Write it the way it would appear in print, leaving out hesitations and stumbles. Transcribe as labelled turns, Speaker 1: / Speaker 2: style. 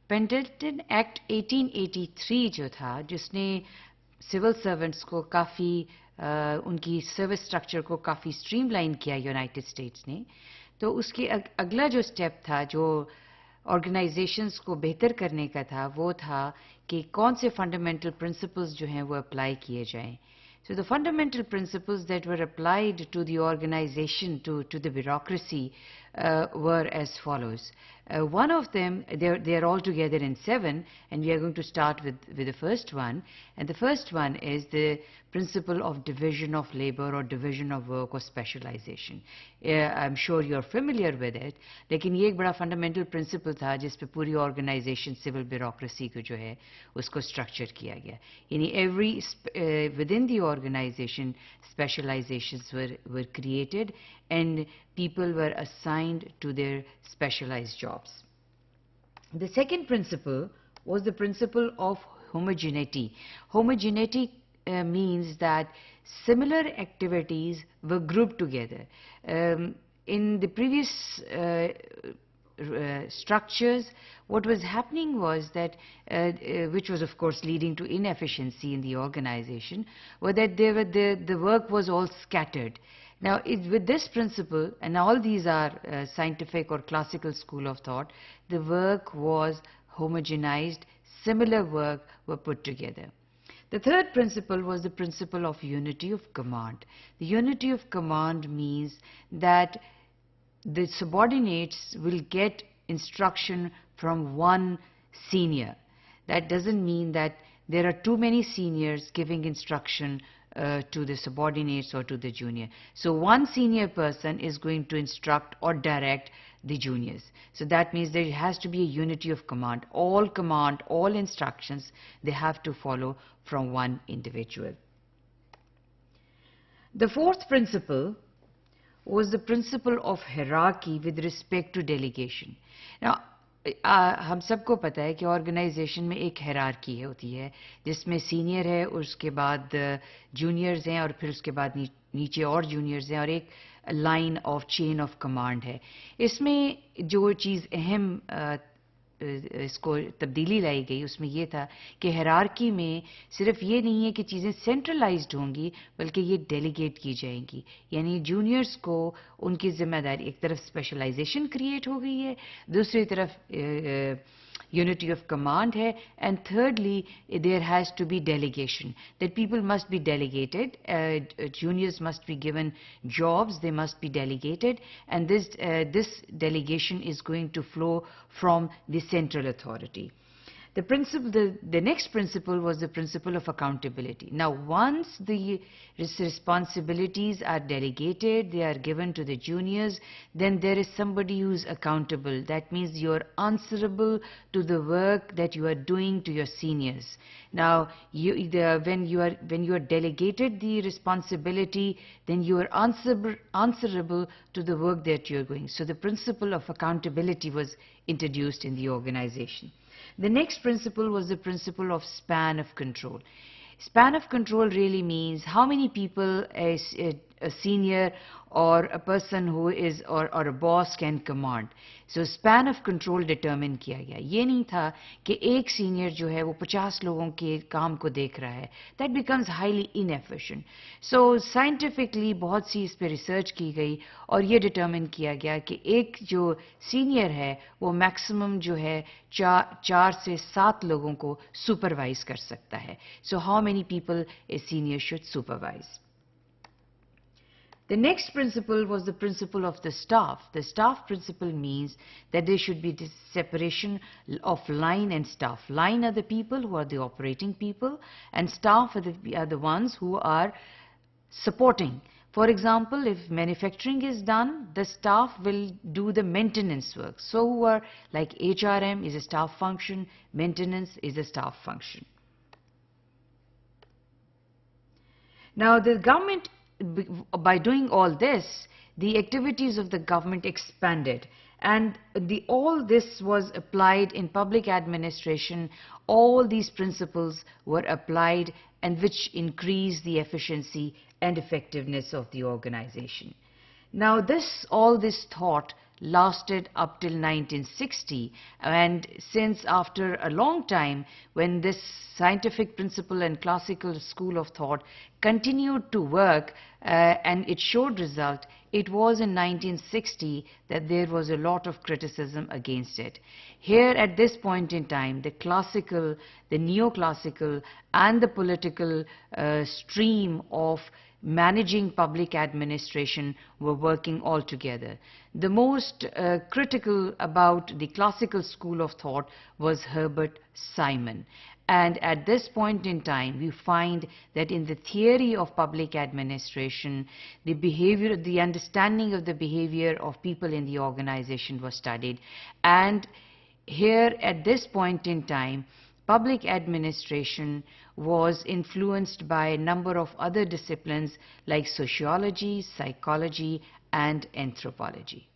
Speaker 1: Pendleton act 1883 जो था, जिसने सिविल सर्वेंट्स को काफ़ी उनकी सर्विस स्ट्रक्चर को काफ़ी स्ट्रीमलाइन किया यूनाइटेड स्टेट्स ने, तो उसके अगला जो स्टेप था, जो ऑर्गेनाइजेशंस को बेहतर करने का था, वो था कि कौन से फंडामेंटल प्रिंसिपल्स जो हैं वो अप्लाई किए जाएं. So the fundamental principles that were applied to the organization, to the bureaucracy, were as follows. One of them, they are all together in 7, and we are going to start with the first one. And the first one is the principle of division of labor or division of work or specialization. I'm sure you're familiar with it, लेकिन ये एक बड़ा fundamental principle था जिस पे पूरी organization civil bureaucracy को जो है उसको structure किया गया. यानी within the organization specializations were created and people were assigned to their specialized jobs. The second principle was the principle of homogeneity. Homogeneity means that similar activities were grouped together. In the previous structures, what was happening was that, which was of course leading to inefficiency in the organization, was that the work was all scattered. Now, with this principle, and all these are scientific or classical school of thought, the work was homogenized, similar work were put together. The third principle was the principle of unity of command. The unity of command means that the subordinates will get instruction from one senior. That doesn't mean that there are too many seniors giving instruction to the subordinates or to the junior. So one senior person is going to instruct or direct the juniors. So that means there has to be a unity of command. All instructions, they have to follow from one individual. The fourth principle was the principle of hierarchy with respect to delegation. Now, हम सबको पता है कि organisation में एक hierarchy होती है जिसमें सीनियर है, उसके बाद जूनियर्स हैं और फिर उसके बाद नीचे और जूनियर्स हैं और एक line of chain of command है. इसमें जो चीज़ अहम इसको तब्दीली लाई गई उसमें ये था कि हायरार्की में सिर्फ ये नहीं है कि चीज़ें सेंट्रलाइज्ड होंगी, बल्कि ये डेलीगेट की जाएंगी. यानी जूनियर्स को उनकी जिम्मेदारी, एक तरफ स्पेशलाइजेशन क्रिएट हो गई है, दूसरी तरफ unity of command hai, and thirdly there has to be delegation, that people must be delegated, juniors must be given jobs, they must be delegated, and this delegation is going to flow from the central authority. The next principle was the principle of accountability. Now, once the responsibilities are delegated, they are given to the juniors, then there is somebody who is accountable. That means you are answerable to the work that you are doing to your seniors. Now, when you are delegated the responsibility, then you are answerable to the work that you are doing. So the principle of accountability was introduced in the organization. The next principle was the principle of span of control. Span of control really means how many people a senior or a person who is or a boss can command. So span of control determine किया गया. ये नहीं था कि एक senior जो है वो 50 लोगों के काम को देख रहा है. That becomes highly inefficient. So scientifically बहुत सी इस पे research की गई और ये determine किया गया कि एक जो senior है वो maximum जो है 4 से 7 लोगों को supervise कर सकता है. So how many people a senior should supervise? The next principle was the principle of the staff. The staff principle means that there should be this separation of line and staff. Line are the people who are the operating people, and staff are the ones who are supporting. For example, if manufacturing is done, the staff will do the maintenance work. So who are like HRM is a staff function, maintenance is a staff function. Now the government, by doing all this, the activities of the government expanded, and all this was applied in public administration. All these principles were applied, and which increased the efficiency and effectiveness of the organization. Now all this thought lasted up till 1960, and since after a long time, when this scientific principle and classical school of thought continued to work and it showed result, it was in 1960 that there was a lot of criticism against it. Here at this point in time, the classical, the neoclassical and the political stream of managing public administration were working all together. The most critical about the classical school of thought was Herbert Simon. And at this point in time, we find that in the theory of public administration, the behavior, the understanding of the behavior of people in the organization was studied. And here at this point in time, public administration was influenced by a number of other disciplines like sociology, psychology, and anthropology.